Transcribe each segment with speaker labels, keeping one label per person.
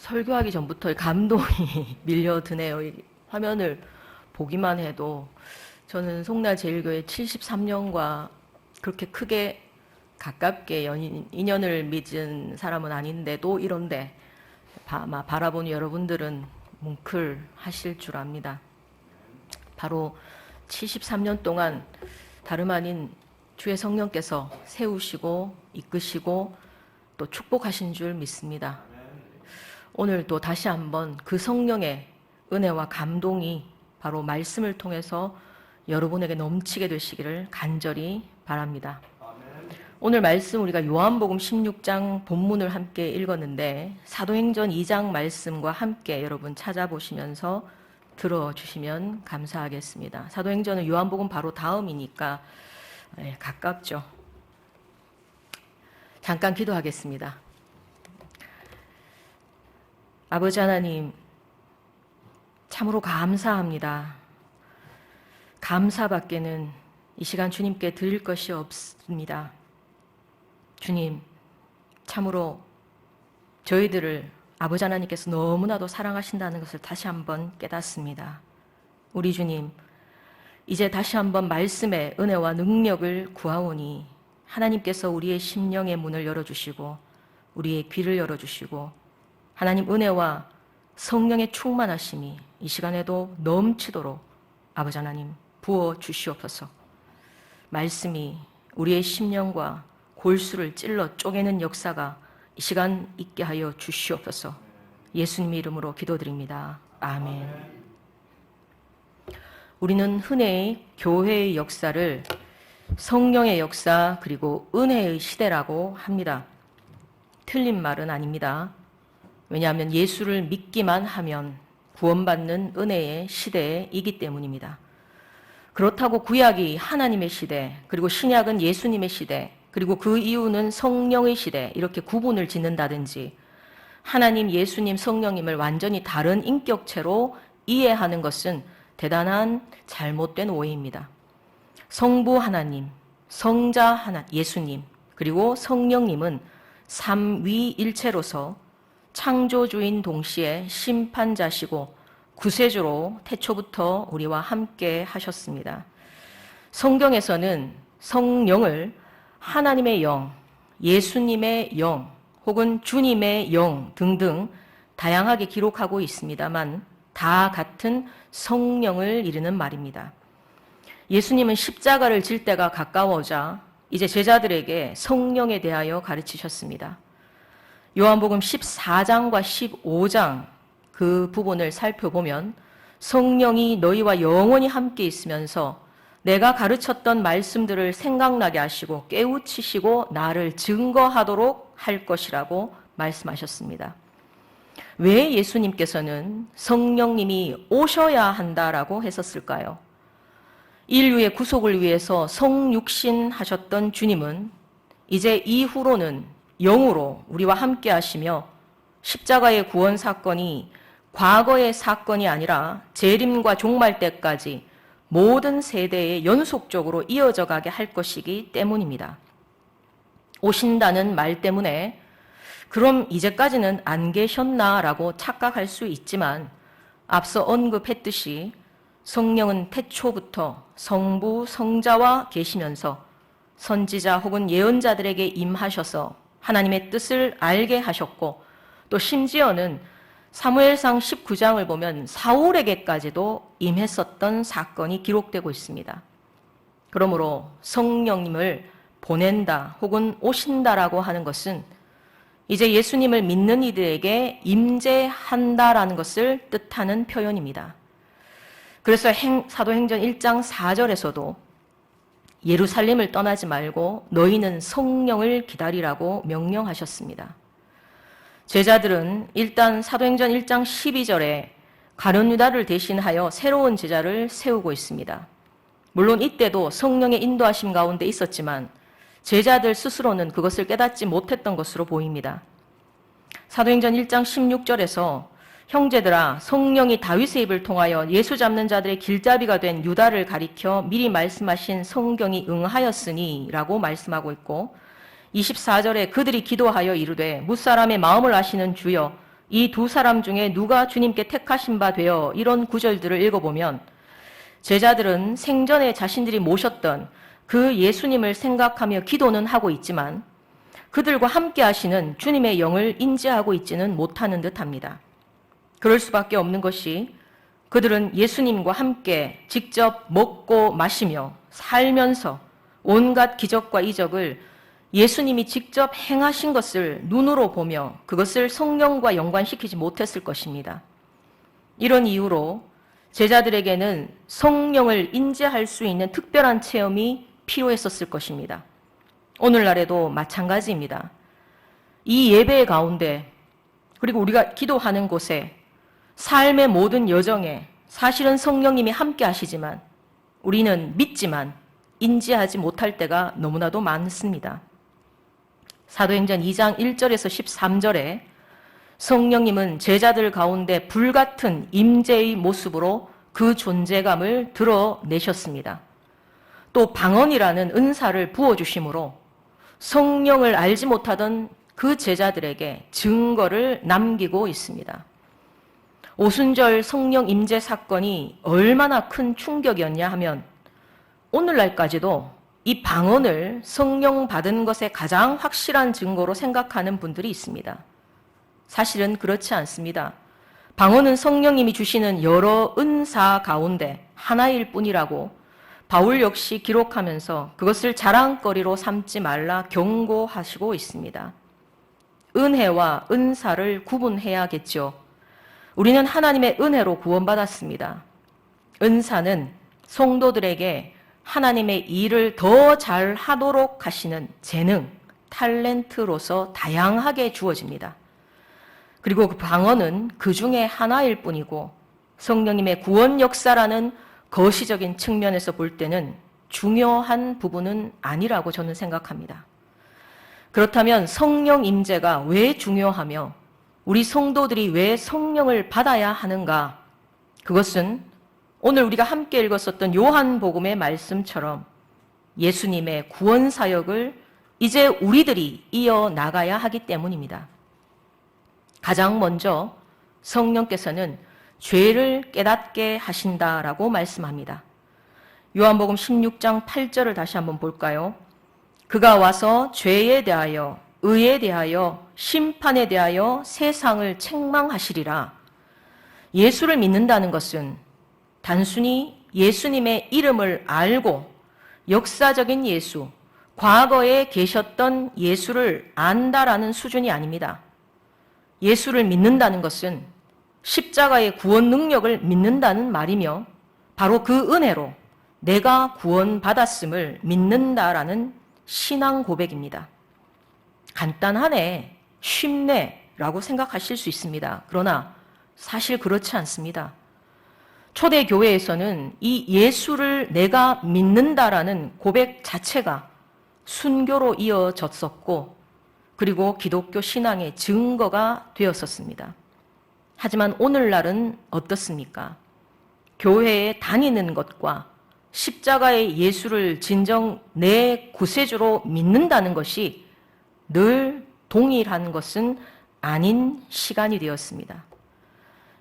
Speaker 1: 설교하기 전부터 감동이 밀려드네요. 이 화면을 보기만 해도 저는 송라제일교회 73년과 그렇게 크게 가깝게 인연을 맺은 사람은 아닌데도 이런데 아마 바라보는 여러분들은 뭉클하실 줄 압니다. 바로 73년 동안 다름 아닌 주의 성령께서 세우시고 이끄시고 또 축복하신 줄 믿습니다. 오늘도 다시 한번 그 성령의 은혜와 감동이 바로 말씀을 통해서 여러분에게 넘치게 되시기를 간절히 바랍니다. 오늘 말씀 우리가 요한복음 16장 본문을 함께 읽었는데 사도행전 2장 말씀과 함께 여러분 찾아보시면서 들어주시면 감사하겠습니다. 사도행전은 요한복음 바로 다음이니까 가깝죠. 잠깐 기도하겠습니다. 아버지 하나님, 참으로 감사합니다. 감사밖에는 이 시간 주님께 드릴 것이 없습니다. 주님, 참으로 저희들을 아버지 하나님께서 너무나도 사랑하신다는 것을 다시 한번 깨닫습니다. 우리 주님, 이제 다시 한번 말씀의 은혜와 능력을 구하오니 하나님께서 우리의 심령의 문을 열어주시고 우리의 귀를 열어주시고 하나님 은혜와 성령의 충만하심이 이 시간에도 넘치도록 아버지 하나님 부어주시옵소서. 말씀이 우리의 심령과 골수를 찔러 쪼개는 역사가 이 시간 있게 하여 주시옵소서. 예수님의 이름으로 기도드립니다. 아멘. 우리는 흔히 교회의 역사를 성령의 역사 그리고 은혜의 시대라고 합니다. 틀린 말은 아닙니다. 왜냐하면 예수를 믿기만 하면 구원받는 은혜의 시대이기 때문입니다. 그렇다고 구약이 하나님의 시대, 그리고 신약은 예수님의 시대, 그리고 그 이후는 성령의 시대 이렇게 구분을 짓는다든지 하나님, 예수님, 성령님을 완전히 다른 인격체로 이해하는 것은 대단한 잘못된 오해입니다. 성부 하나님, 성자 하나, 예수님, 그리고 성령님은 삼위일체로서 창조주인 동시에 심판자시고 구세주로 태초부터 우리와 함께 하셨습니다. 성경에서는 성령을 하나님의 영, 예수님의 영, 혹은 주님의 영 등등 다양하게 기록하고 있습니다만 다 같은 성령을 이르는 말입니다. 예수님은 십자가를 질 때가 가까워오자 이제 제자들에게 성령에 대하여 가르치셨습니다. 요한복음 14장과 15장 그 부분을 살펴보면 성령이 너희와 영원히 함께 있으면서 내가 가르쳤던 말씀들을 생각나게 하시고 깨우치시고 나를 증거하도록 할 것이라고 말씀하셨습니다. 왜 예수님께서는 성령님이 오셔야 한다라고 했었을까요? 인류의 구속을 위해서 성육신 하셨던 주님은 이제 이후로는 영으로 우리와 함께 하시며 십자가의 구원 사건이 과거의 사건이 아니라 재림과 종말 때까지 모든 세대에 연속적으로 이어져 가게 할 것이기 때문입니다. 오신다는 말 때문에 그럼 이제까지는 안 계셨나라고 착각할 수 있지만 앞서 언급했듯이 성령은 태초부터 성부, 성자와 계시면서 선지자 혹은 예언자들에게 임하셔서 하나님의 뜻을 알게 하셨고 또 심지어는 사무엘상 19장을 보면 사울에게까지도 임했었던 사건이 기록되고 있습니다. 그러므로 성령님을 보낸다 혹은 오신다라고 하는 것은 이제 예수님을 믿는 이들에게 임재한다라는 것을 뜻하는 표현입니다. 그래서 사도행전 1장 4절에서도 예루살렘을 떠나지 말고 너희는 성령을 기다리라고 명령하셨습니다. 제자들은 일단 사도행전 1장 12절에 가룟 유다를 대신하여 새로운 제자를 세우고 있습니다. 물론 이때도 성령의 인도하심 가운데 있었지만 제자들 스스로는 그것을 깨닫지 못했던 것으로 보입니다. 사도행전 1장 16절에서 형제들아 성령이 다윗의 입을 통하여 예수 잡는 자들의 길잡이가 된 유다를 가리켜 미리 말씀하신 성경이 응하였으니 라고 말씀하고 있고 24절에 그들이 기도하여 이르되 무사람의 마음을 아시는 주여 이 두 사람 중에 누가 주님께 택하신 바 되어 이런 구절들을 읽어보면 제자들은 생전에 자신들이 모셨던 그 예수님을 생각하며 기도는 하고 있지만 그들과 함께 하시는 주님의 영을 인지하고 있지는 못하는 듯합니다. 그럴 수밖에 없는 것이 그들은 예수님과 함께 직접 먹고 마시며 살면서 온갖 기적과 이적을 예수님이 직접 행하신 것을 눈으로 보며 그것을 성령과 연관시키지 못했을 것입니다. 이런 이유로 제자들에게는 성령을 인지할 수 있는 특별한 체험이 필요했었을 것입니다. 오늘날에도 마찬가지입니다. 이 예배 가운데 그리고 우리가 기도하는 곳에 삶의 모든 여정에 사실은 성령님이 함께 하시지만 우리는 믿지만 인지하지 못할 때가 너무나도 많습니다. 사도행전 2장 1절에서 13절에 성령님은 제자들 가운데 불같은 임재의 모습으로 그 존재감을 드러내셨습니다. 또 방언이라는 은사를 부어주심으로 성령을 알지 못하던 그 제자들에게 증거를 남기고 있습니다. 오순절 성령 임재 사건이 얼마나 큰 충격이었냐 하면 오늘날까지도 이 방언을 성령 받은 것의 가장 확실한 증거로 생각하는 분들이 있습니다. 사실은 그렇지 않습니다. 방언은 성령님이 주시는 여러 은사 가운데 하나일 뿐이라고 바울 역시 기록하면서 그것을 자랑거리로 삼지 말라 경고하시고 있습니다. 은혜와 은사를 구분해야겠죠. 우리는 하나님의 은혜로 구원받았습니다. 은사는 성도들에게 하나님의 일을 더 잘하도록 하시는 재능, 탤런트로서 다양하게 주어집니다. 그리고 그 방언은 그 중에 하나일 뿐이고 성령님의 구원 역사라는 거시적인 측면에서 볼 때는 중요한 부분은 아니라고 저는 생각합니다. 그렇다면 성령 임재가 왜 중요하며 우리 성도들이 왜 성령을 받아야 하는가? 그것은 오늘 우리가 함께 읽었었던 요한복음의 말씀처럼 예수님의 구원 사역을 이제 우리들이 이어나가야 하기 때문입니다. 가장 먼저 성령께서는 죄를 깨닫게 하신다라고 말씀합니다. 요한복음 16장 8절을 다시 한번 볼까요? 그가 와서 죄에 대하여, 의에 대하여, 심판에 대하여 세상을 책망하시리라. 예수를 믿는다는 것은 단순히 예수님의 이름을 알고 역사적인 예수, 과거에 계셨던 예수를 안다라는 수준이 아닙니다. 예수를 믿는다는 것은 십자가의 구원 능력을 믿는다는 말이며 바로 그 은혜로 내가 구원받았음을 믿는다라는 신앙 고백입니다. 간단하네, 쉽네 라고 생각하실 수 있습니다. 그러나 사실 그렇지 않습니다. 초대교회에서는 이 예수를 내가 믿는다라는 고백 자체가 순교로 이어졌었고 그리고 기독교 신앙의 증거가 되었었습니다. 하지만 오늘날은 어떻습니까? 교회에 다니는 것과 십자가의 예수를 진정 내 구세주로 믿는다는 것이 늘 동일한 것은 아닌 시간이 되었습니다.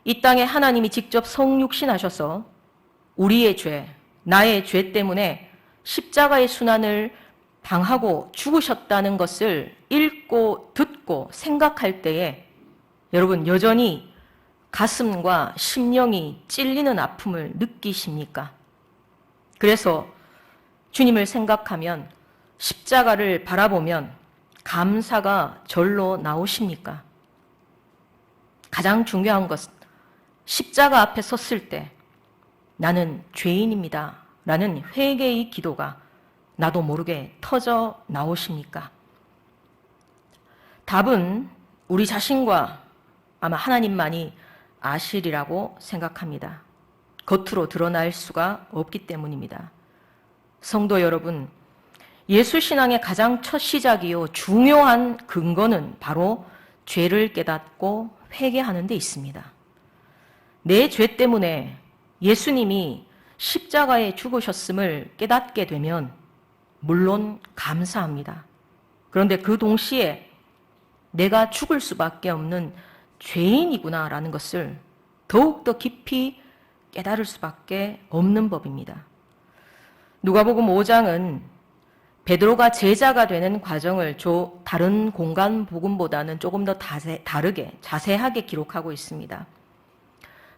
Speaker 1: 이 땅에 하나님이 직접 성육신하셔서 우리의 죄, 나의 죄 때문에 십자가의 순환을 당하고 죽으셨다는 것을 읽고 듣고 생각할 때에 여러분 여전히 가슴과 심령이 찔리는 아픔을 느끼십니까? 그래서 주님을 생각하면 십자가를 바라보면 감사가 절로 나오십니까? 가장 중요한 것은 십자가 앞에 섰을 때 나는 죄인입니다 라는 회개의 기도가 나도 모르게 터져 나오십니까? 답은 우리 자신과 아마 하나님만이 아시리라고 생각합니다. 겉으로 드러날 수가 없기 때문입니다. 성도 여러분, 예수 신앙의 가장 첫 시작이요 중요한 근거는 바로 죄를 깨닫고 회개하는 데 있습니다. 내 죄 때문에 예수님이 십자가에 죽으셨음을 깨닫게 되면 물론 감사합니다. 그런데 그 동시에 내가 죽을 수밖에 없는 죄인이구나라는 것을 더욱더 깊이 깨달을 수밖에 없는 법입니다. 누가복음 5장은 베드로가 제자가 되는 과정을 다른 공간 복음보다는 조금 더 다르게 자세하게 기록하고 있습니다.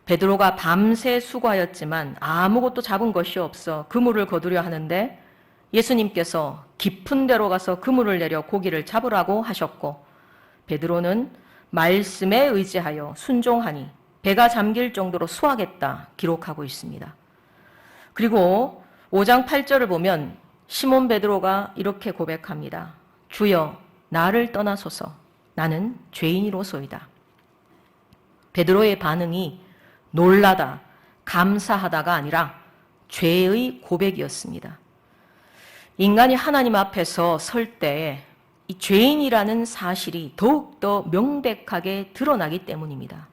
Speaker 1: 베드로가 밤새 수고하였지만 아무것도 잡은 것이 없어 그물을 거두려 하는데 예수님께서 깊은 데로 가서 그물을 내려 고기를 잡으라고 하셨고 베드로는 말씀에 의지하여 순종하니 배가 잠길 정도로 수확했다 기록하고 있습니다. 그리고 5장 8절을 보면 시몬 베드로가 이렇게 고백합니다. 주여 나를 떠나소서 나는 죄인이로소이다. 베드로의 반응이 놀라다, 감사하다가 아니라 죄의 고백이었습니다. 인간이 하나님 앞에서 설 때에 이 죄인이라는 사실이 더욱더 명백하게 드러나기 때문입니다.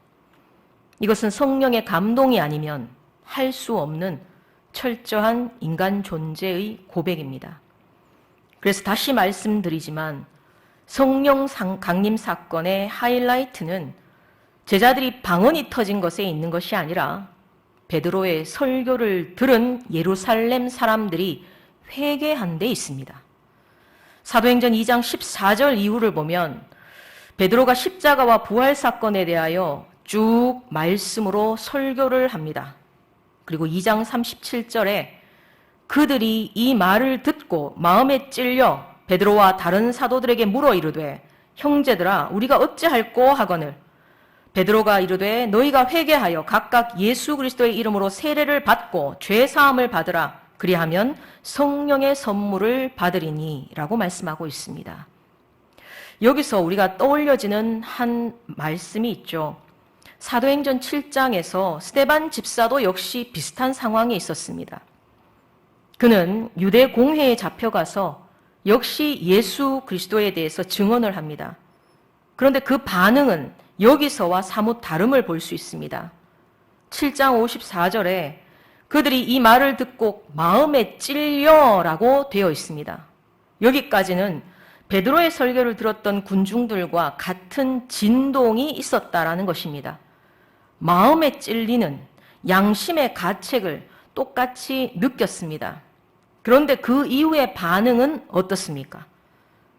Speaker 1: 이것은 성령의 감동이 아니면 할 수 없는 철저한 인간 존재의 고백입니다. 그래서 다시 말씀드리지만 성령 강림 사건의 하이라이트는 제자들이 방언이 터진 것에 있는 것이 아니라 베드로의 설교를 들은 예루살렘 사람들이 회개한 데 있습니다. 사도행전 2장 14절 이후를 보면 베드로가 십자가와 부활 사건에 대하여 쭉 말씀으로 설교를 합니다. 그리고 2장 37절에 그들이 이 말을 듣고 마음에 찔려 베드로와 다른 사도들에게 물어 이르되 형제들아 우리가 어찌할꼬 하거늘 베드로가 이르되 너희가 회개하여 각각 예수 그리스도의 이름으로 세례를 받고 죄 사함을 받으라 그리하면 성령의 선물을 받으리니 라고 말씀하고 있습니다. 여기서 우리가 떠올려지는 한 말씀이 있죠. 사도행전 7장에서 스데반 집사도 역시 비슷한 상황에 있었습니다. 그는 유대 공회에 잡혀가서 역시 예수 그리스도에 대해서 증언을 합니다. 그런데 그 반응은 여기서와 사뭇 다름을 볼 수 있습니다. 7장 54절에 그들이 이 말을 듣고 마음에 찔려라고 되어 있습니다. 여기까지는 베드로의 설교를 들었던 군중들과 같은 진동이 있었다라는 것입니다. 마음에 찔리는 양심의 가책을 똑같이 느꼈습니다. 그런데 그 이후의 반응은 어떻습니까?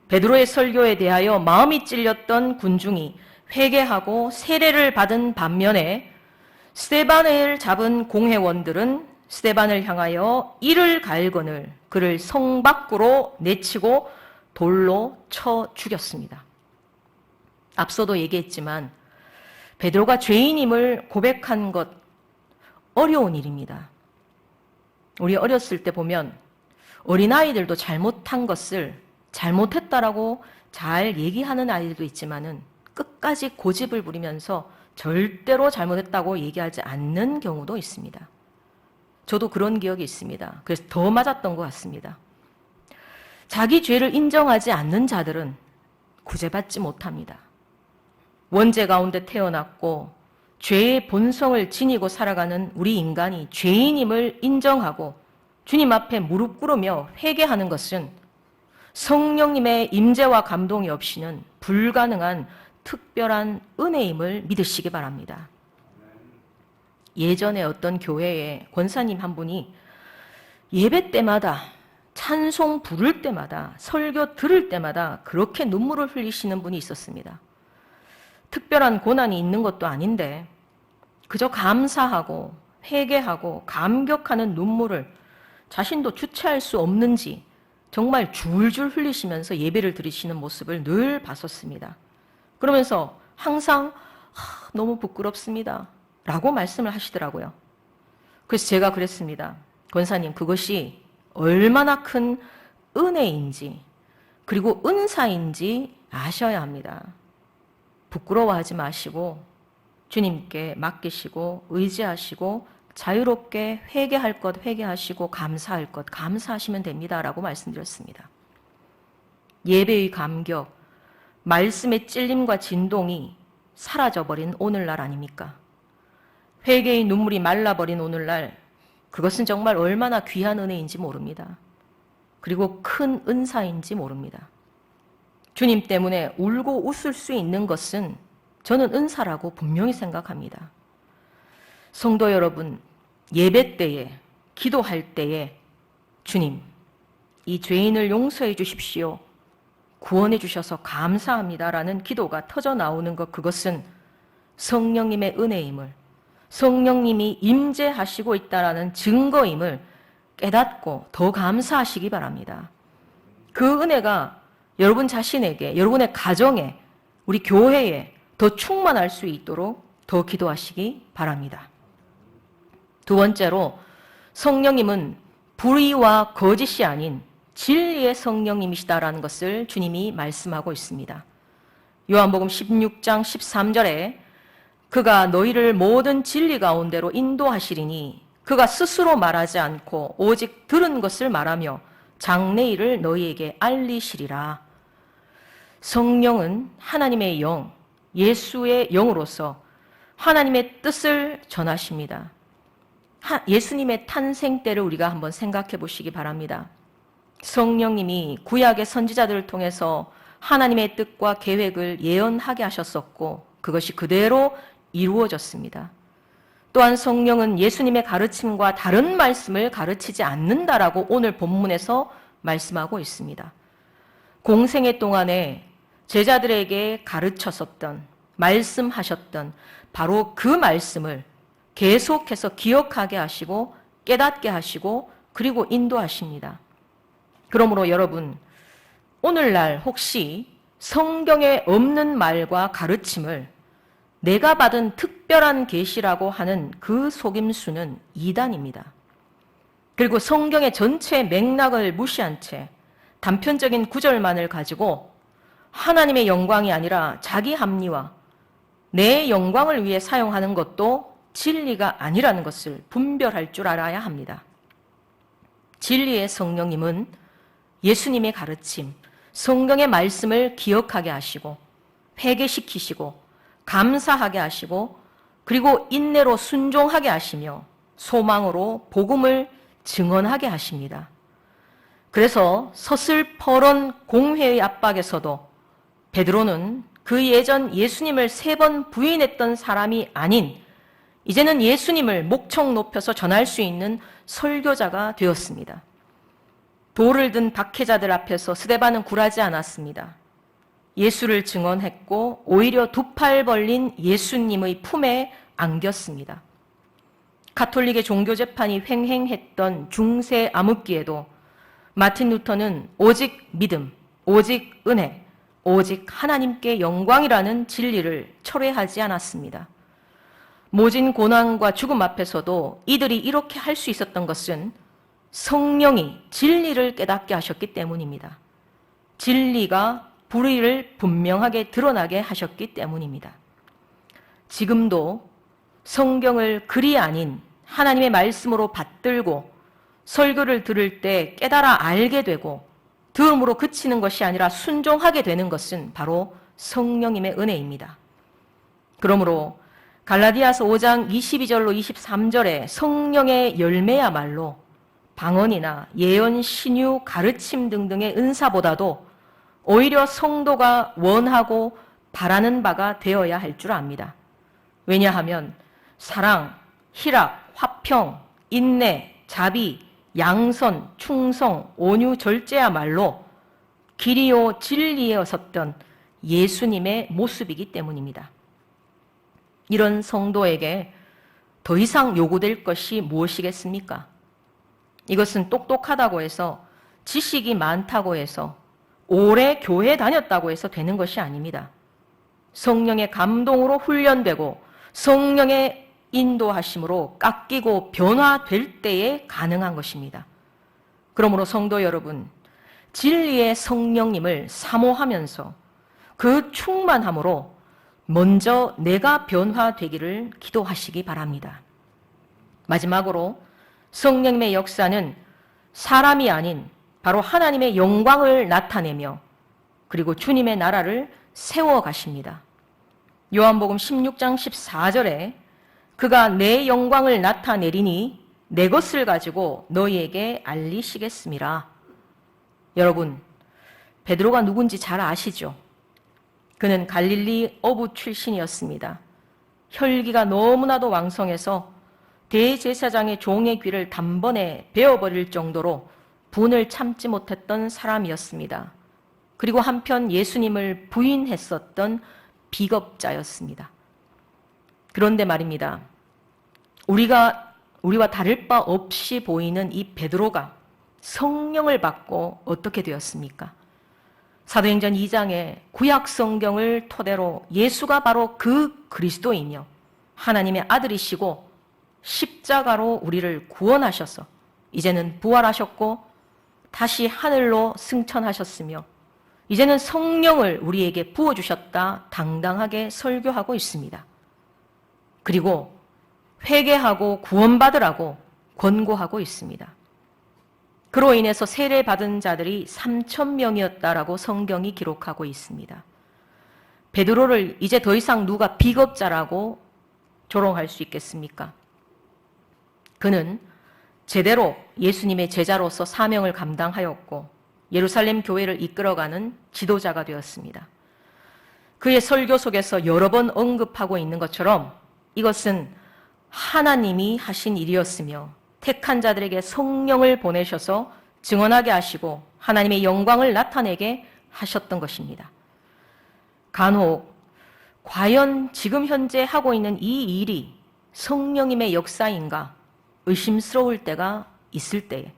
Speaker 1: 베드로의 설교에 대하여 마음이 찔렸던 군중이 회개하고 세례를 받은 반면에 스데반을 잡은 공회원들은 스데반을 향하여 이를 갈거늘 그를 성 밖으로 내치고 돌로 쳐 죽였습니다. 앞서도 얘기했지만 베드로가 죄인임을 고백한 것 어려운 일입니다. 우리 어렸을 때 보면 어린아이들도 잘못한 것을 잘못했다라고 잘 얘기하는 아이들도 있지만은 끝까지 고집을 부리면서 절대로 잘못했다고 얘기하지 않는 경우도 있습니다. 저도 그런 기억이 있습니다. 그래서 더 맞았던 것 같습니다. 자기 죄를 인정하지 않는 자들은 구제받지 못합니다. 원죄 가운데 태어났고 죄의 본성을 지니고 살아가는 우리 인간이 죄인임을 인정하고 주님 앞에 무릎 꿇으며 회개하는 것은 성령님의 임재와 감동이 없이는 불가능한 특별한 은혜임을 믿으시기 바랍니다. 예전에 어떤 교회에 권사님 한 분이 예배 때마다 찬송 부를 때마다 설교 들을 때마다 그렇게 눈물을 흘리시는 분이 있었습니다. 특별한 고난이 있는 것도 아닌데 그저 감사하고 회개하고 감격하는 눈물을 자신도 주체할 수 없는지 정말 줄줄 흘리시면서 예배를 드리시는 모습을 늘 봤었습니다. 그러면서 항상 너무 부끄럽습니다 라고 말씀을 하시더라고요. 그래서 제가 그랬습니다. 권사님, 그것이 얼마나 큰 은혜인지 그리고 은사인지 아셔야 합니다. 부끄러워하지 마시고 주님께 맡기시고 의지하시고 자유롭게 회개할 것 회개하시고 감사할 것 감사하시면 됩니다 라고 말씀드렸습니다. 예배의 감격, 말씀의 찔림과 진동이 사라져버린 오늘날 아닙니까? 회개의 눈물이 말라버린 오늘날, 그것은 정말 얼마나 귀한 은혜인지 모릅니다. 그리고 큰 은사인지 모릅니다. 주님 때문에 울고 웃을 수 있는 것은 저는 은사라고 분명히 생각합니다. 성도 여러분, 예배 때에, 기도할 때에 주님, 이 죄인을 용서해 주십시오. 구원해 주셔서 감사합니다라는 기도가 터져 나오는 것, 그것은 성령님의 은혜임을, 성령님이 임재하시고 있다라는 증거임을 깨닫고 더 감사하시기 바랍니다. 그 은혜가 여러분 자신에게, 여러분의 가정에, 우리 교회에 더 충만할 수 있도록 더 기도하시기 바랍니다. 두 번째로, 성령님은 불의와 거짓이 아닌 진리의 성령님이시다라는 것을 주님이 말씀하고 있습니다. 요한복음 16장 13절에 그가 너희를 모든 진리 가운데로 인도하시리니 그가 스스로 말하지 않고 오직 들은 것을 말하며 장래일을 너희에게 알리시리라. 성령은 하나님의 영, 예수의 영으로서 하나님의 뜻을 전하십니다. 예수님의 탄생 때를 우리가 한번 생각해 보시기 바랍니다. 성령님이 구약의 선지자들을 통해서 하나님의 뜻과 계획을 예언하게 하셨었고 그것이 그대로 이루어졌습니다. 또한 성령은 예수님의 가르침과 다른 말씀을 가르치지 않는다라고 오늘 본문에서 말씀하고 있습니다. 공생애 동안에 제자들에게 가르쳤었던, 말씀하셨던 바로 그 말씀을 계속해서 기억하게 하시고 깨닫게 하시고 그리고 인도하십니다. 그러므로 여러분, 오늘날 혹시 성경에 없는 말과 가르침을 내가 받은 특별한 계시라고 하는 그 속임수는 이단입니다. 그리고 성경의 전체 맥락을 무시한 채 단편적인 구절만을 가지고 하나님의 영광이 아니라 자기 합리화, 내 영광을 위해 사용하는 것도 진리가 아니라는 것을 분별할 줄 알아야 합니다. 진리의 성령님은 예수님의 가르침, 성경의 말씀을 기억하게 하시고 회개시키시고 감사하게 하시고 그리고 인내로 순종하게 하시며 소망으로 복음을 증언하게 하십니다. 그래서 서슬퍼런 공회의 압박에서도 베드로는 그 예전 예수님을 3번 부인했던 사람이 아닌 이제는 예수님을 목청 높여서 전할 수 있는 설교자가 되었습니다. 돌을 든 박해자들 앞에서 스데반은 굴하지 않았습니다. 예수를 증언했고 오히려 2팔 벌린 예수님의 품에 안겼습니다. 가톨릭의 종교재판이 횡행했던 중세 암흑기에도 마틴 루터는 오직 믿음, 오직 은혜, 오직 하나님께 영광이라는 진리를 철회하지 않았습니다. 모진 고난과 죽음 앞에서도 이들이 이렇게 할 수 있었던 것은 성령이 진리를 깨닫게 하셨기 때문입니다. 진리가 불의를 분명하게 드러나게 하셨기 때문입니다. 지금도 성경을 글이 아닌 하나님의 말씀으로 받들고 설교를 들을 때 깨달아 알게 되고 들음으로 그치는 것이 아니라 순종하게 되는 것은 바로 성령님의 은혜입니다. 그러므로 갈라디아서 5장 22절로 23절에 성령의 열매야말로 방언이나 예언, 신유, 가르침 등등의 은사보다도 오히려 성도가 원하고 바라는 바가 되어야 할 줄 압니다. 왜냐하면 사랑, 희락, 화평, 인내, 자비, 양선, 충성, 온유, 절제야말로 길이요 진리에 섰던 예수님의 모습이기 때문입니다. 이런 성도에게 더 이상 요구될 것이 무엇이겠습니까? 이것은 똑똑하다고 해서 지식이 많다고 해서 오래 교회 다녔다고 해서 되는 것이 아닙니다. 성령의 감동으로 훈련되고 성령의 인도하심으로 깎이고 변화될 때에 가능한 것입니다. 그러므로 성도 여러분, 진리의 성령님을 사모하면서 그 충만함으로 먼저 내가 변화되기를 기도하시기 바랍니다. 마지막으로 성령님의 역사는 사람이 아닌 바로 하나님의 영광을 나타내며 그리고 주님의 나라를 세워가십니다. 요한복음 16장 14절에 그가 내 영광을 나타내리니 내 것을 가지고 너희에게 알리시겠음이라. 여러분, 베드로가 누군지 잘 아시죠? 그는 갈릴리 어부 출신이었습니다. 혈기가 너무나도 왕성해서 대제사장의 종의 귀를 단번에 베어버릴 정도로 분을 참지 못했던 사람이었습니다. 그리고 한편 예수님을 부인했었던 비겁자였습니다. 그런데 말입니다. 우리와 다를 바 없이 보이는 이 베드로가 성령을 받고 어떻게 되었습니까? 사도행전 2장에 구약 성경을 토대로 예수가 바로 그 그리스도이며 하나님의 아들이시고 십자가로 우리를 구원하셔서 이제는 부활하셨고 다시 하늘로 승천하셨으며 이제는 성령을 우리에게 부어주셨다 당당하게 설교하고 있습니다. 그리고 회개하고 구원받으라고 권고하고 있습니다. 그로 인해서 세례받은 자들이 3,000명이었다라고 성경이 기록하고 있습니다. 베드로를 이제 더 이상 누가 비겁자라고 조롱할 수 있겠습니까? 그는 제대로 예수님의 제자로서 사명을 감당하였고 예루살렘 교회를 이끌어가는 지도자가 되었습니다. 그의 설교 속에서 여러 번 언급하고 있는 것처럼 이것은 하나님이 하신 일이었으며 택한 자들에게 성령을 보내셔서 증언하게 하시고 하나님의 영광을 나타내게 하셨던 것입니다. 간혹 과연 지금 현재 하고 있는 이 일이 성령님의 역사인가 의심스러울 때가 있을 때에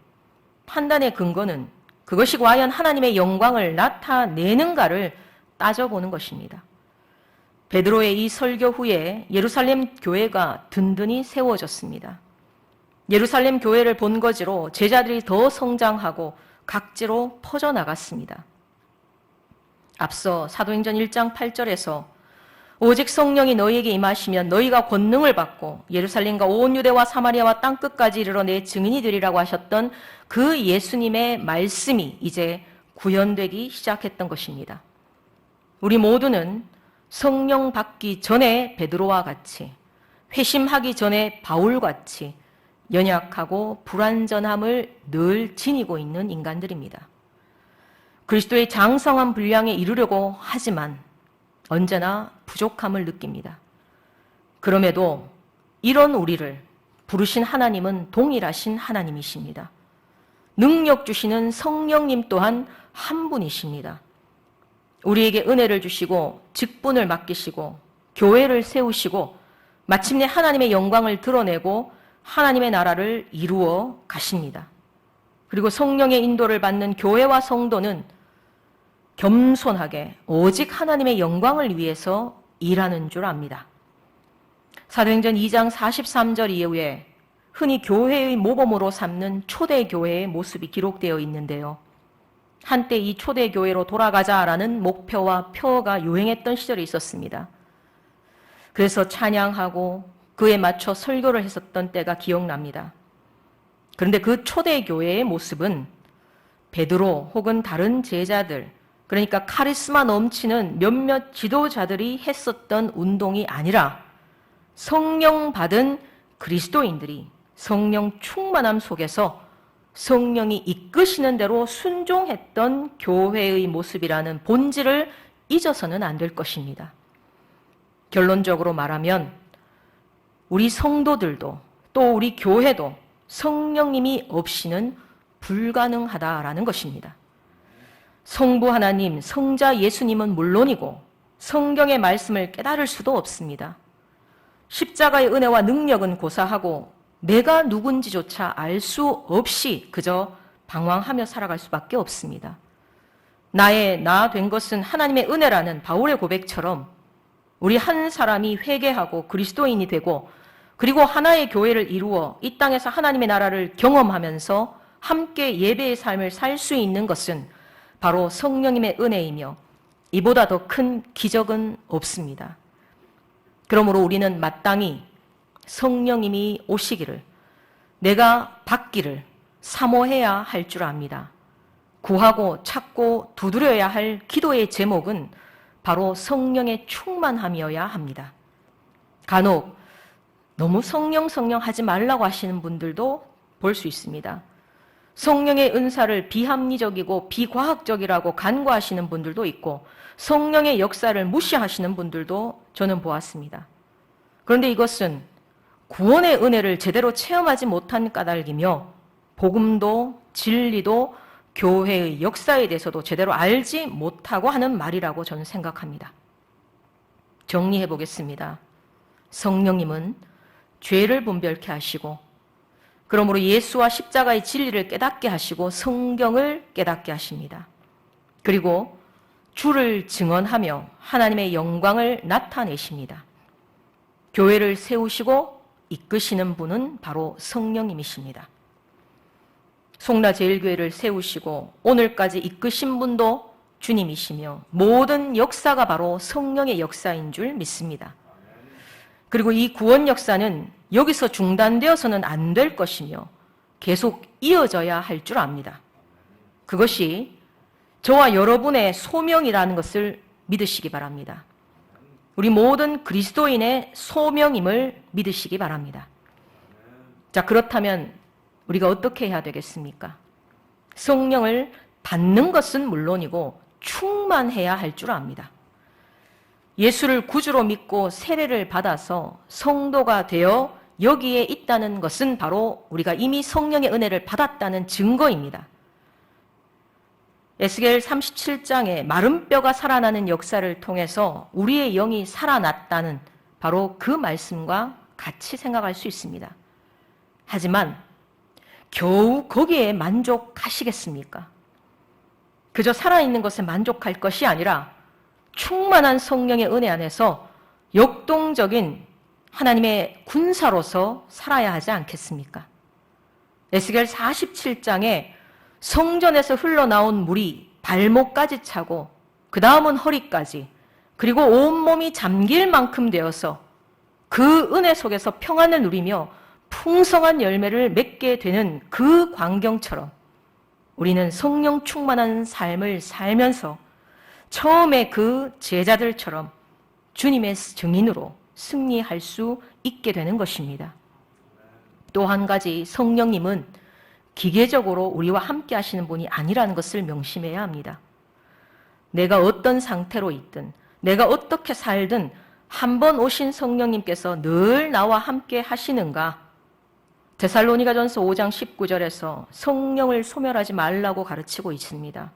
Speaker 1: 판단의 근거는 그것이 과연 하나님의 영광을 나타내는가를 따져보는 것입니다. 베드로의 이 설교 후에 예루살렘 교회가 든든히 세워졌습니다. 예루살렘 교회를 본거지로 제자들이 더 성장하고 각지로 퍼져나갔습니다. 앞서 사도행전 1장 8절에서 오직 성령이 너희에게 임하시면 너희가 권능을 받고 예루살렘과 온 유대와 사마리아와 땅끝까지 이르러 내 증인이 되리라고 하셨던 그 예수님의 말씀이 이제 구현되기 시작했던 것입니다. 우리 모두는 성령 받기 전에 베드로와 같이 회심하기 전에 바울같이 연약하고 불완전함을 늘 지니고 있는 인간들입니다. 그리스도의 장성한 분량에 이르려고 하지만 언제나 부족함을 느낍니다. 그럼에도 이런 우리를 부르신 하나님은 동일하신 하나님이십니다. 능력 주시는 성령님 또한 한 분이십니다. 우리에게 은혜를 주시고 직분을 맡기시고 교회를 세우시고 마침내 하나님의 영광을 드러내고 하나님의 나라를 이루어 가십니다. 그리고 성령의 인도를 받는 교회와 성도는 겸손하게 오직 하나님의 영광을 위해서 일하는 줄 압니다. 사도행전 2장 43절 이후에 흔히 교회의 모범으로 삼는 초대교회의 모습이 기록되어 있는데요. 한때 이 초대교회로 돌아가자라는 목표와 표어가 유행했던 시절이 있었습니다. 그래서 찬양하고 그에 맞춰 설교를 했었던 때가 기억납니다. 그런데 그 초대교회의 모습은 베드로 혹은 다른 제자들, 그러니까 카리스마 넘치는 몇몇 지도자들이 했었던 운동이 아니라 성령 받은 그리스도인들이 성령 충만함 속에서 성령이 이끄시는 대로 순종했던 교회의 모습이라는 본질을 잊어서는 안 될 것입니다. 결론적으로 말하면 우리 성도들도 또 우리 교회도 성령님이 없이는 불가능하다라는 것입니다. 성부 하나님, 성자 예수님은 물론이고 성경의 말씀을 깨달을 수도 없습니다. 십자가의 은혜와 능력은 고사하고 내가 누군지조차 알 수 없이 그저 방황하며 살아갈 수밖에 없습니다. 나의 나 된 것은 하나님의 은혜라는 바울의 고백처럼 우리 한 사람이 회개하고 그리스도인이 되고 그리고 하나의 교회를 이루어 이 땅에서 하나님의 나라를 경험하면서 함께 예배의 삶을 살 수 있는 것은 바로 성령님의 은혜이며 이보다 더 큰 기적은 없습니다. 그러므로 우리는 마땅히 성령님이 오시기를 내가 받기를 사모해야 할 줄 압니다. 구하고 찾고 두드려야 할 기도의 제목은 바로 성령의 충만함이어야 합니다. 간혹 너무 성령 하지 말라고 하시는 분들도 볼 수 있습니다. 성령의 은사를 비합리적이고 비과학적이라고 간과하시는 분들도 있고 성령의 역사를 무시하시는 분들도 저는 보았습니다. 그런데 이것은 구원의 은혜를 제대로 체험하지 못한 까닭이며 복음도 진리도 교회의 역사에 대해서도 제대로 알지 못하고 하는 말이라고 저는 생각합니다. 정리해 보겠습니다. 성령님은 죄를 분별케 하시고 그러므로 예수와 십자가의 진리를 깨닫게 하시고 성경을 깨닫게 하십니다. 그리고 주를 증언하며 하나님의 영광을 나타내십니다. 교회를 세우시고 이끄시는 분은 바로 성령님이십니다. 송라제일교회를 세우시고 오늘까지 이끄신 분도 주님이시며 모든 역사가 바로 성령의 역사인 줄 믿습니다. 그리고 이 구원 역사는 여기서 중단되어서는 안 될 것이며 계속 이어져야 할 줄 압니다. 그것이 저와 여러분의 소명이라는 것을 믿으시기 바랍니다. 우리 모든 그리스도인의 소명임을 믿으시기 바랍니다. 자, 그렇다면 우리가 어떻게 해야 되겠습니까? 성령을 받는 것은 물론이고 충만해야 할 줄 압니다. 예수를 구주로 믿고 세례를 받아서 성도가 되어 여기에 있다는 것은 바로 우리가 이미 성령의 은혜를 받았다는 증거입니다. 에스겔 37장에 마른 뼈가 살아나는 역사를 통해서 우리의 영이 살아났다는 바로 그 말씀과 같이 생각할 수 있습니다. 하지만 겨우 거기에 만족하시겠습니까? 그저 살아있는 것에 만족할 것이 아니라 충만한 성령의 은혜 안에서 역동적인 하나님의 군사로서 살아야 하지 않겠습니까? 에스겔 47장에 성전에서 흘러나온 물이 발목까지 차고 그 다음은 허리까지 그리고 온몸이 잠길 만큼 되어서 그 은혜 속에서 평안을 누리며 풍성한 열매를 맺게 되는 그 광경처럼 우리는 성령 충만한 삶을 살면서 처음에 그 제자들처럼 주님의 증인으로 승리할 수 있게 되는 것입니다. 또 한 가지 성령님은 기계적으로 우리와 함께 하시는 분이 아니라는 것을 명심해야 합니다. 내가 어떤 상태로 있든 내가 어떻게 살든 한 번 오신 성령님께서 늘 나와 함께 하시는가? 데살로니가전서 5장 19절에서 성령을 소멸하지 말라고 가르치고 있습니다.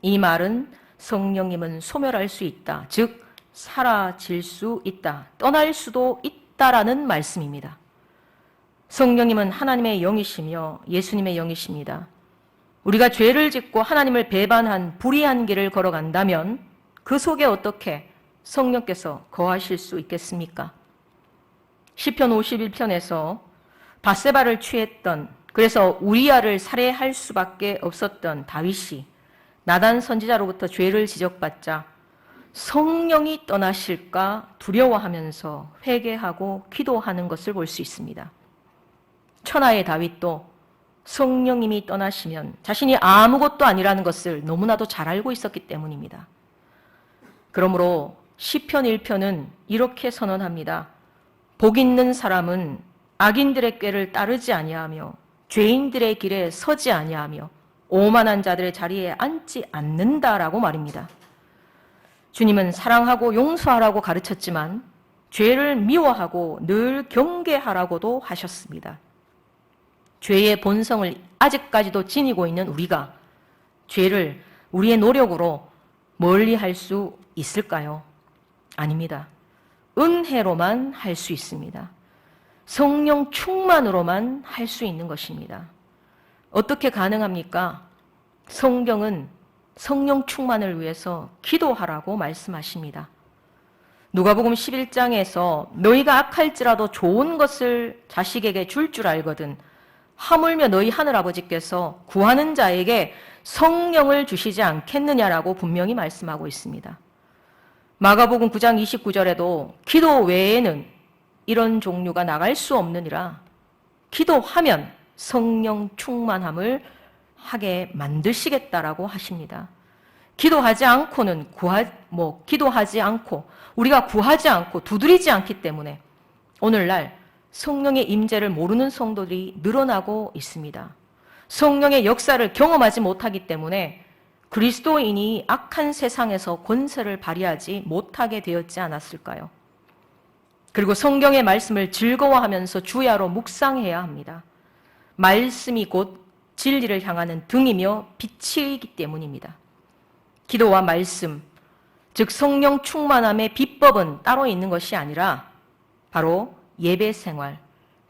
Speaker 1: 이 말은 성령님은 소멸할 수 있다. 즉 사라질 수 있다. 떠날 수도 있다라는 말씀입니다. 성령님은 하나님의 영이시며 예수님의 영이십니다. 우리가 죄를 짓고 하나님을 배반한 불의한 길을 걸어간다면 그 속에 어떻게 성령께서 거하실 수 있겠습니까? 시편 51편에서 밧세바를 취했던, 그래서 우리아를 살해할 수밖에 없었던 다윗이 나단 선지자로부터 죄를 지적받자 성령이 떠나실까 두려워하면서 회개하고 기도하는 것을 볼 수 있습니다. 천하의 다윗도 성령님이 떠나시면 자신이 아무것도 아니라는 것을 너무나도 잘 알고 있었기 때문입니다. 그러므로 시편 1편은 이렇게 선언합니다. 복 있는 사람은 악인들의 꾀를 따르지 아니하며 죄인들의 길에 서지 아니하며 오만한 자들의 자리에 앉지 않는다라고 말입니다. 주님은 사랑하고 용서하라고 가르쳤지만 죄를 미워하고 늘 경계하라고도 하셨습니다. 죄의 본성을 아직까지도 지니고 있는 우리가 죄를 우리의 노력으로 멀리할 수 있을까요? 아닙니다. 은혜로만 할 수 있습니다. 성령 충만으로만 할 수 있는 것입니다. 어떻게 가능합니까? 성경은 성령 충만을 위해서 기도하라고 말씀하십니다. 누가복음 11장에서 너희가 악할지라도 좋은 것을 자식에게 줄 줄 알거든 하물며 너희 하늘아버지께서 구하는 자에게 성령을 주시지 않겠느냐라고 분명히 말씀하고 있습니다. 마가복음 9장 29절에도 기도 외에는 이런 종류가 나갈 수 없느니라. 기도하면 성령 충만함을 하게 만드시겠다라고 하십니다. 기도하지 않고는 기도하지 않고 우리가 구하지 않고 두드리지 않기 때문에 오늘날 성령의 임재를 모르는 성도들이 늘어나고 있습니다. 성령의 역사를 경험하지 못하기 때문에 그리스도인이 악한 세상에서 권세를 발휘하지 못하게 되었지 않았을까요? 그리고 성경의 말씀을 즐거워하면서 주야로 묵상해야 합니다. 말씀이 곧 진리를 향하는 등이며 빛이기 때문입니다. 기도와 말씀, 즉 성령 충만함의 비법은 따로 있는 것이 아니라 바로 예배 생활,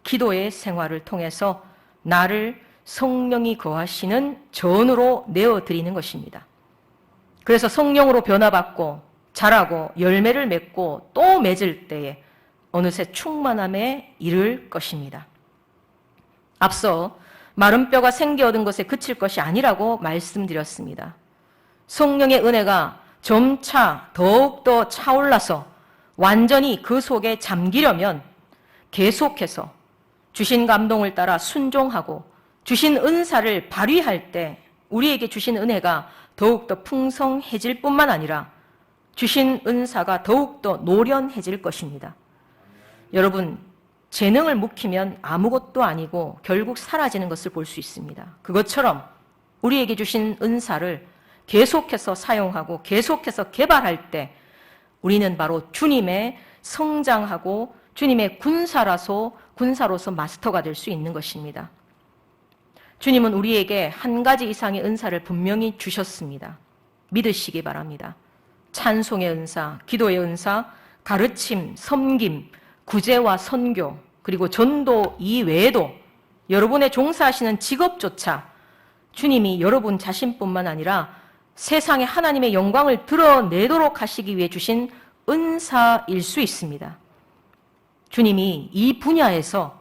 Speaker 1: 기도의 생활을 통해서 나를 성령이 거하시는 전으로 내어드리는 것입니다. 그래서 성령으로 변화받고 자라고 열매를 맺고 또 맺을 때에 어느새 충만함에 이를 것입니다. 앞서 마른 뼈가 생기 얻은 것에 그칠 것이 아니라고 말씀드렸습니다. 성령의 은혜가 점차 더욱더 차올라서 완전히 그 속에 잠기려면 계속해서 주신 감동을 따라 순종하고 주신 은사를 발휘할 때 우리에게 주신 은혜가 더욱더 풍성해질 뿐만 아니라 주신 은사가 더욱더 노련해질 것입니다. 여러분, 재능을 묵히면 아무것도 아니고 결국 사라지는 것을 볼 수 있습니다. 그것처럼 우리에게 주신 은사를 계속해서 사용하고 계속해서 개발할 때 우리는 바로 주님의 성장하고 주님의 군사로서 마스터가 될 수 있는 것입니다. 주님은 우리에게 한 가지 이상의 은사를 분명히 주셨습니다. 믿으시기 바랍니다. 찬송의 은사, 기도의 은사, 가르침, 섬김, 구제와 선교, 그리고 전도 이외에도 여러분의 종사하시는 직업조차 주님이 여러분 자신뿐만 아니라 세상에 하나님의 영광을 드러내도록 하시기 위해 주신 은사일 수 있습니다. 주님이 이 분야에서,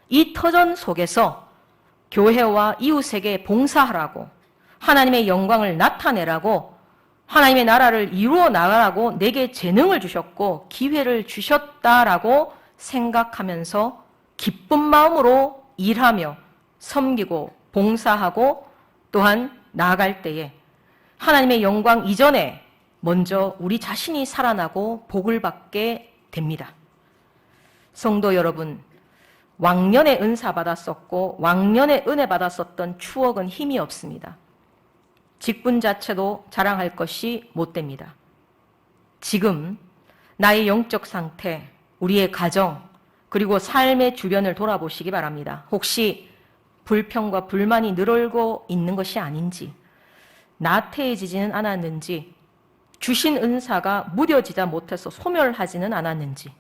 Speaker 1: 이 터전 속에서 교회와 이웃에게 봉사하라고, 하나님의 영광을 나타내라고, 하나님의 나라를 이루어 나가라고 내게 재능을 주셨고 기회를 주셨다라고 생각하면서 기쁜 마음으로 일하며 섬기고 봉사하고 또한 나아갈 때에 하나님의 영광 이전에 먼저 우리 자신이 살아나고 복을 받게 됩니다. 성도 여러분, 왕년에 은사 받았었고 왕년에 은혜 받았었던 추억은 힘이 없습니다. 직분 자체도 자랑할 것이 못 됩니다. 지금 나의 영적 상태, 우리의 가정, 그리고 삶의 주변을 돌아보시기 바랍니다. 혹시 불평과 불만이 늘어오고 있는 것이 아닌지, 나태해지지는 않았는지, 주신 은사가 무뎌지다 못해서 소멸하지는 않았는지,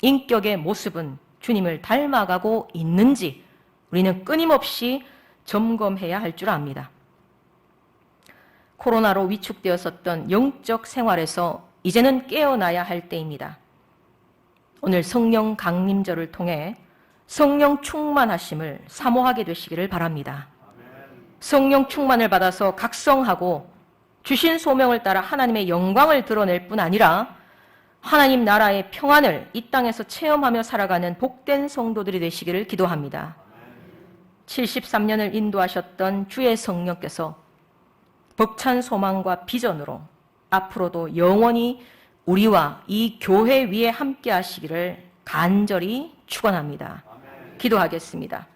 Speaker 1: 인격의 모습은 주님을 닮아가고 있는지 우리는 끊임없이 점검해야 할 줄 압니다. 코로나로 위축되었었던 영적 생활에서 이제는 깨어나야 할 때입니다. 오늘 성령 강림절을 통해 성령 충만하심을 사모하게 되시기를 바랍니다. 성령 충만을 받아서 각성하고 주신 소명을 따라 하나님의 영광을 드러낼 뿐 아니라 하나님 나라의 평안을 이 땅에서 체험하며 살아가는 복된 성도들이 되시기를 기도합니다. 73년을 인도하셨던 주의 성령께서 벅찬 소망과 비전으로 앞으로도 영원히 우리와 이 교회 위에 함께 하시기를 간절히 축원합니다. 기도하겠습니다.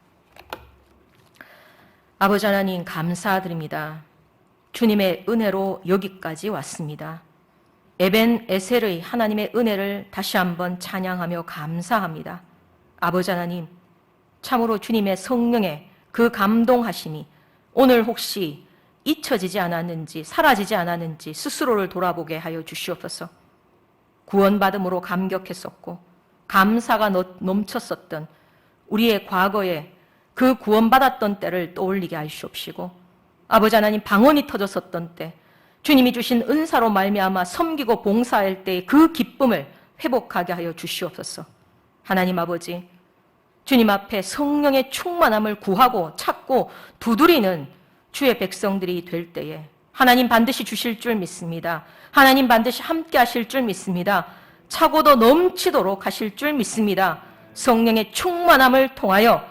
Speaker 1: 아버지 하나님 감사드립니다. 주님의 은혜로 여기까지 왔습니다. 에벤에셀의 하나님의 은혜를 다시 한번 찬양하며 감사합니다. 아버지 하나님, 참으로 주님의 성령의 그 감동하심이 오늘 혹시 잊혀지지 않았는지 사라지지 않았는지 스스로를 돌아보게 하여 주시옵소서. 구원받음으로 감격했었고 감사가 넘쳤었던 우리의 과거에 그 구원받았던 때를 떠올리게 하시옵시고, 아버지 하나님 방언이 터졌었던 때 주님이 주신 은사로 말미암아 섬기고 봉사할 때의 그 기쁨을 회복하게 하여 주시옵소서. 하나님 아버지, 주님 앞에 성령의 충만함을 구하고 찾고 두드리는 주의 백성들이 될 때에 하나님 반드시 주실 줄 믿습니다. 하나님 반드시 함께 하실 줄 믿습니다. 차고도 넘치도록 하실 줄 믿습니다. 성령의 충만함을 통하여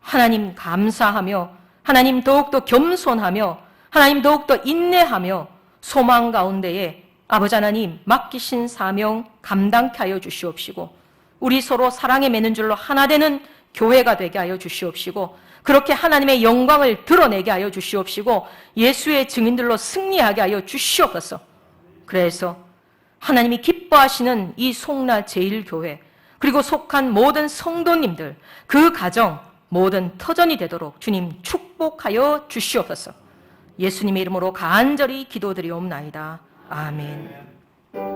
Speaker 1: 하나님 감사하며 하나님 더욱더 겸손하며 하나님 더욱더 인내하며 소망 가운데에 아버지 하나님 맡기신 사명 감당케 하여 주시옵시고 우리 서로 사랑에 매는 줄로 하나 되는 교회가 되게 하여 주시옵시고 그렇게 하나님의 영광을 드러내게 하여 주시옵시고 예수의 증인들로 승리하게 하여 주시옵소서. 그래서 하나님이 기뻐하시는 이 송라 제1교회 그리고 속한 모든 성도님들 그 가정 모든 터전이 되도록 주님 축복하여 주시옵소서. 예수님의 이름으로 간절히 기도드리옵나이다. 아멘.